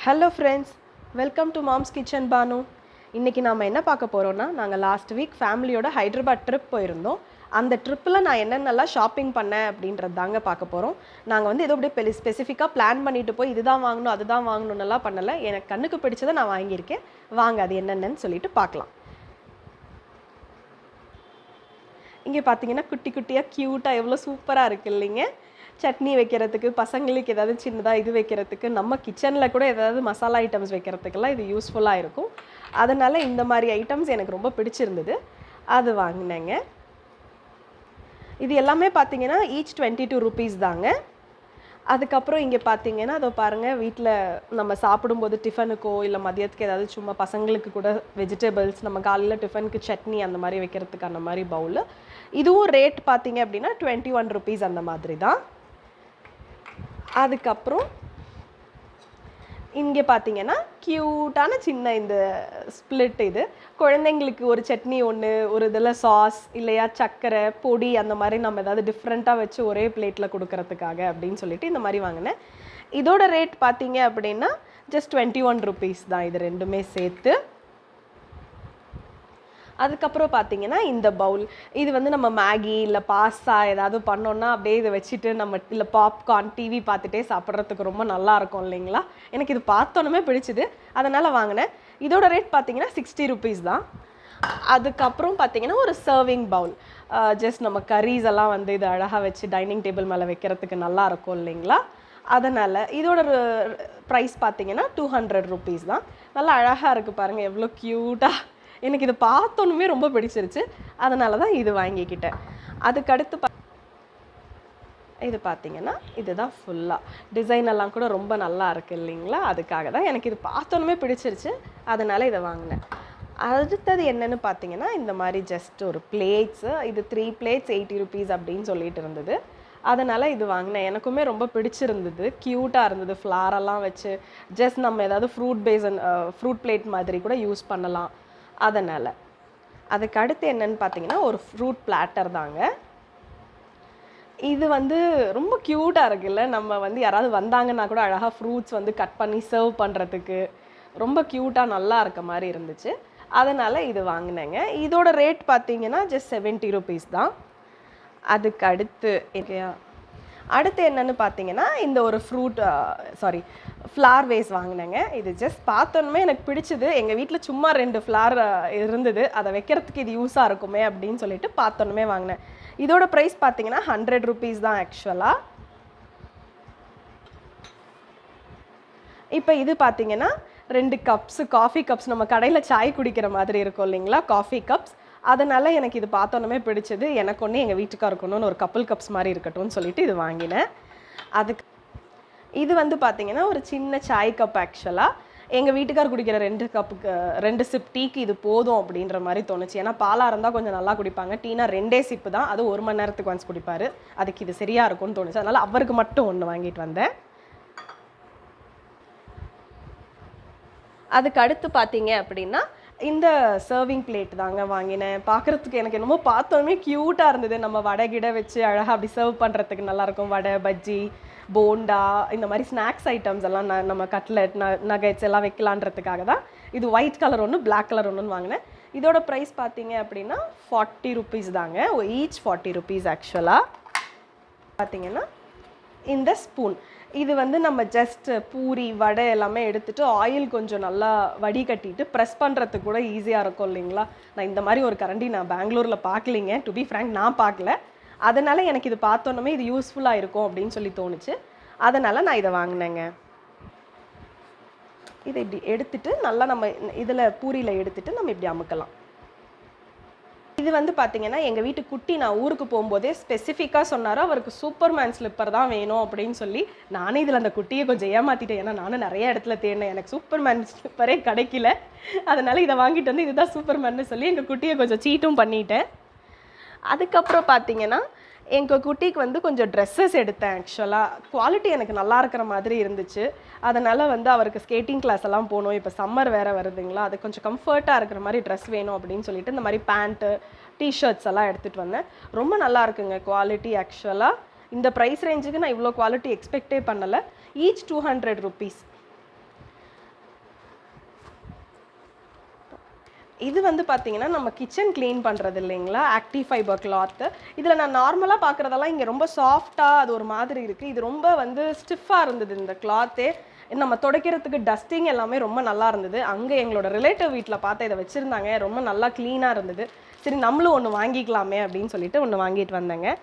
Hello friends, welcome to mom's kitchen Banu. இன்றைக்கி நாம் என்ன பார்க்க போகிறோன்னா, நாங்கள் லாஸ்ட் வீக் ஃபேமிலியோட ஹைதராபாத் ட்ரிப் போயிருந்தோம். அந்த ட்ரிப்பில் நான் என்னென்னலாம் ஷாப்பிங் பண்ணேன் அப்படின்றது தாங்க பார்க்க போகிறோம். நாங்கள் வந்து ஏதோ அப்படியே ஸ்பெசிஃபிக்காக பிளான் பண்ணிட்டு போய் இதுதான் வாங்கணும் அதுதான் வாங்கணுன்னெல்லாம் பண்ணலை. எனக்கு கண்ணுக்கு பிடிச்சதை நான் வாங்கியிருக்கேன். வாங்க அது என்னென்னு சொல்லிட்டு பார்க்கலாம். இங்கே பார்த்தீங்கன்னா குட்டி குட்டியாக க்யூட்டாக எவ்வளோ சூப்பராக இருக்குது இல்லைங்க. சட்னி வைக்கிறதுக்கு, பசங்களுக்கு ஏதாவது சின்னதாக இது வைக்கிறதுக்கு, நம்ம கிச்சனில் கூட ஏதாவது மசாலா ஐட்டம்ஸ் வைக்கிறதுக்கெல்லாம் இது யூஸ்ஃபுல்லாக இருக்கும். அதனால் இந்த மாதிரி ஐட்டம்ஸ் எனக்கு ரொம்ப பிடிச்சிருந்தது, அது வாங்கினேங்க. இது எல்லாமே பார்த்தீங்கன்னா ஈச் 22 rupees தாங்க. அதுக்கப்புறம் இங்கே பார்த்தீங்கன்னா அதோ பாருங்கள், வீட்டில் நம்ம சாப்பிடும்போது டிஃபனுக்கோ இல்லை மதியத்துக்கு ஏதாவது சும்மா பசங்களுக்கு கூட வெஜிடபிள்ஸ், நம்ம காலையில் டிஃபனுக்கு சட்னி அந்த மாதிரி வைக்கிறதுக்கு அந்த மாதிரி பவுல். இதுவும் ரேட் பார்த்தீங்க அப்படின்னா 21 rupees அந்த மாதிரி தான். அதுக்கப்புறம் இங்கே பார்த்தீங்கன்னா க்யூட்டான சின்ன இந்த ஸ்ப்ளிட், இது குழந்தைங்களுக்கு ஒரு சட்னி ஒன்று, ஒரு இதில் சாஸ் இல்லையா சர்க்கரை பொடி அந்த மாதிரி நம்ம ஏதாவது டிஃப்ரெண்ட்டாக வச்சு ஒரே பிளேட்டில் கொடுக்கறதுக்காக அப்படின்னு சொல்லிட்டு இந்த மாதிரி வாங்கினேன். இதோட ரேட் பார்த்தீங்க அப்படின்னா ஜஸ்ட் 21 rupees தான், இது ரெண்டுமே சேர்த்து. அதுக்கப்புறம் பார்த்தீங்கன்னா இந்த பவுல், இது வந்து நம்ம மேகி இல்லை பாஸ்தா ஏதாவது பண்ணோன்னா அப்படியே இதை வச்சுட்டு நம்ம இல்லை பாப்கார்ன் டிவி பார்த்துட்டே சாப்பிட்றதுக்கு ரொம்ப நல்லா இருக்கும் இல்லைங்களா. எனக்கு இது பார்த்தோன்னே பிடிச்சிது, அதனால் வாங்கினேன். இதோட ரேட் பார்த்தீங்கன்னா 60 rupees தான். அதுக்கப்புறம் பார்த்தீங்கன்னா ஒரு சர்விங் பவுல், ஜஸ்ட் நம்ம கரீஸ் எல்லாம் வந்து இது அழகாக வச்சு டைனிங் டேபிள் மேலே வைக்கிறதுக்கு நல்லா இருக்கும் இல்லைங்களா. அதனால் இதோட ப்ரைஸ் பார்த்தீங்கன்னா 200 rupees தான். நல்லா அழகாக இருக்குது பாருங்கள், எவ்வளோ க்யூட்டாக. எனக்கு இது பார்த்தோன்னுமே ரொம்ப பிடிச்சிருச்சு, அதனால தான் இது வாங்கிக்கிட்டேன். அதுக்கடுத்து இது பார்த்தீங்கன்னா இதுதான் ஃபுல்லாக டிசைன் எல்லாம் கூட ரொம்ப நல்லா இருக்குது இல்லைங்களா. அதுக்காக தான் எனக்கு இது பார்த்தோன்னுமே பிடிச்சிருச்சு, அதனால் இதை வாங்கினேன். அடுத்தது என்னென்னு பார்த்தீங்கன்னா இந்த மாதிரி ஜஸ்ட் ஒரு பிளேட்ஸு, இது 3 plates 80 rupees அப்படின்னு சொல்லிட்டு இருந்தது, அதனால் இது வாங்கினேன். எனக்குமே ரொம்ப பிடிச்சிருந்தது, க்யூட்டாக இருந்தது. ஃப்ளாரெல்லாம் வச்சு ஜஸ்ட் நம்ம ஏதாவது ஃப்ரூட் பிளேட் மாதிரி கூட யூஸ் பண்ணலாம். அதனால் அதுக்கு அடுத்து என்னன்னு பார்த்தீங்கன்னா ஒரு ஃப்ரூட் பிளாட்டர் தாங்க. இது வந்து ரொம்ப க்யூட்டாக இருக்குல்ல, நம்ம வந்து யாராவது வந்தாங்கன்னா கூட அழகாக ஃப்ரூட்ஸ் வந்து கட் பண்ணி சர்வ் பண்ணுறதுக்கு ரொம்ப க்யூட்டாக நல்லா இருக்க மாதிரி இருந்துச்சு, அதனால் இது வாங்கினேங்க. இதோட ரேட் பார்த்தீங்கன்னா ஜஸ்ட் 70 rupees தான். அதுக்கு அடுத்து என்னென்னு பார்த்தீங்கன்னா இந்த ஒரு ஃப்ளார் வேஸ் வாங்கினேங்க. இது ஜஸ்ட் பார்த்தோன்னே எனக்கு பிடிச்சிது. எங்கள் வீட்டில் சும்மா 2 ஃப்ளார் இருந்தது, அதை வைக்கிறதுக்கு இது யூஸாக இருக்குமே அப்படின்னு சொல்லிட்டு பார்த்தோன்னே வாங்கினேன். இதோட ப்ரைஸ் பார்த்தீங்கன்னா 100 rupees தான் ஆக்சுவலாக. இப்போ இது பார்த்தீங்கன்னா 2 கப்ஸு, காஃபி கப்ஸ், நம்ம கடையில் சாய் குடிக்கிற மாதிரி இருக்கும் இல்லைங்களா, காஃபி கப்ஸ். அதனால் எனக்கு இது பார்த்தோன்னே பிடிச்சது. எனக்கு ஒன்று எங்கள் வீட்டுக்காருக்கு ஒன்று ஒரு கப்புள் கப்ஸ் மாதிரி இருக்கட்டும்னு சொல்லிட்டு இது வாங்கினேன். இது வந்து பார்த்தீங்கன்னா ஒரு சின்ன சாய் கப். ஆக்சுவலாக எங்கள் வீட்டுக்கார் குடிக்கிற 2 சிப் டீக்கு இது போதும் அப்படின்ற மாதிரி தோணுச்சு. ஏன்னா பாலாக இருந்தால் கொஞ்சம் நல்லா குடிப்பாங்க, டீனா 2 சிப்பு தான், அது 1 மணி நேரத்துக்கு ஒன்ஸ் குடிப்பார். அதுக்கு இது சரியாக இருக்கும்னு தோணுச்சு, அதனால் அவருக்கு மட்டும் ஒன்று வாங்கிட்டு வந்தேன். அதுக்கு அடுத்து பார்த்தீங்க அப்படின்னா இந்த சர்விங் பிளேட் தாங்க வாங்கினேன். பார்க்குறதுக்கு எனக்கு என்னமோ பார்த்தோன்னே க்யூட்டாக இருந்தது. நம்ம வடை கிடை வச்சு அழகாக அப்படி சர்வ் பண்ணுறதுக்கு நல்லாயிருக்கும். வடை, பஜ்ஜி, போண்டா இந்த மாதிரி ஸ்நாக்ஸ் ஐட்டம்ஸ் எல்லாம் நம்ம கட்லெட், நகெட்ஸ் எல்லாம் வைக்கலான்றதுக்காக தான் இது ஒயிட் கலர் ஒன்று, பிளாக் கலர் ஒன்றுன்னு வாங்கினேன். இதோட ப்ரைஸ் பார்த்தீங்க அப்படின்னா 40 rupees தாங்க, ஈச் 40 rupees ஆக்சுவலாக. பார்த்தீங்கன்னா இந்த ஸ்பூன், இது வந்து நம்ம ஜஸ்ட் பூரி வடை எல்லாமே எடுத்துகிட்டு ஆயில் கொஞ்சம் நல்லா வடிகட்டிட்டு ப்ரெஸ் பண்ணுறதுக்கு கூட ஈஸியாக இருக்கும் இல்லைங்களா. நான் இந்த மாதிரி ஒரு கரண்டி நான் பெங்களூரில் பார்க்கலிங்க, டு பி ஃப்ராங்க் நான் பார்க்கல. அதனால் எனக்கு இது பார்த்தோன்னே இது யூஸ்ஃபுல்லாக இருக்கும் அப்படின்னு சொல்லி தோணுச்சு, அதனால் நான் இதை வாங்கினேங்க. இதை இப்படி எடுத்துகிட்டு நல்லா நம்ம இதில் பூரியில் எடுத்துகிட்டு நம்ம இப்படி அமுக்கலாம். இது வந்து பார்த்தீங்கன்னா எங்கள் வீட்டு குட்டி நான் ஊருக்கு போகும்போதே ஸ்பெசிஃபிக்காக சொன்னாரோ, அவருக்கு சூப்பர்மேன் ஸ்லிப்பர் தான் வேணும் அப்படின்னு சொல்லி. நானே இதில் அந்த குட்டியை கொஞ்சம் ஏமாற்றிட்டேன், ஏன்னா நானும் நிறைய இடத்துல தேடினேன், எனக்கு சூப்பர்மேன் ஸ்லிப்பரே கிடைக்கல. அதனால் இதை வாங்கிட்டு வந்து இதுதான் சூப்பர்மேன்னு சொல்லி எங்கள் குட்டியை கொஞ்சம் சீட்டும் பண்ணிட்டேன். அதுக்கப்புறம் பார்த்தீங்கன்னா எங்கள் குட்டிக்கு வந்து கொஞ்சம் ட்ரெஸ்ஸஸ் எடுத்தேன். ஆக்சுவலாக குவாலிட்டி எனக்கு நல்லா இருக்கிற மாதிரி இருந்துச்சு, அதனால் வந்து அவருக்கு ஸ்கேட்டிங் கிளாஸ் எல்லாம் போகணும், இப்போ சம்மர் வேறு வருதுங்களா, அது கொஞ்சம் கம்ஃபர்ட்டாக இருக்கிற மாதிரி ட்ரெஸ் வேணும் அப்படின்னு சொல்லிட்டு இந்த மாதிரி பேண்ட்டு, டிஷர்ட்ஸ் எல்லாம் எடுத்துகிட்டு வந்தேன். ரொம்ப நல்லா இருக்குங்க குவாலிட்டி. ஆக்சுவலாக இந்த ப்ரைஸ் ரேஞ்சுக்கு நான் இவ்வளோ குவாலிட்டி எக்ஸ்பெக்டே பண்ணலை. Each 200 rupees. இது வந்து பார்த்தீங்கன்னா, நம்ம கிச்சன் கிளீன் பண்றது இல்லைங்களா? Active fibre cloth. இதில நான் நார்மலா பார்க்குறதெல்லாம் இங்க ரொம்ப சாஃப்ட்டா அது ஒரு மாதிரி இருக்கு. இது ரொம்ப வந்து ஸ்டிஃப்பா இருந்தது இந்த கிளாத்தே. நம்ம துடைக்கிறதுக்கு டஸ்டிங் எல்லாமே ரொம்ப நல்லா இருந்தது. அங்க எங்களோட ரிலேட்டிவ் வீட்ல பார்த்தேன் இத வச்சிருந்தாங்க. ரொம்ப நல்லா கிளீனா இருந்தது. சரி நம்மளும் ஒண்ணு வாங்கிக்கலாமே அப்படின்னு சொல்லிட்டு ஒண்ணு வாங்கிட்டு வந்தேங்க.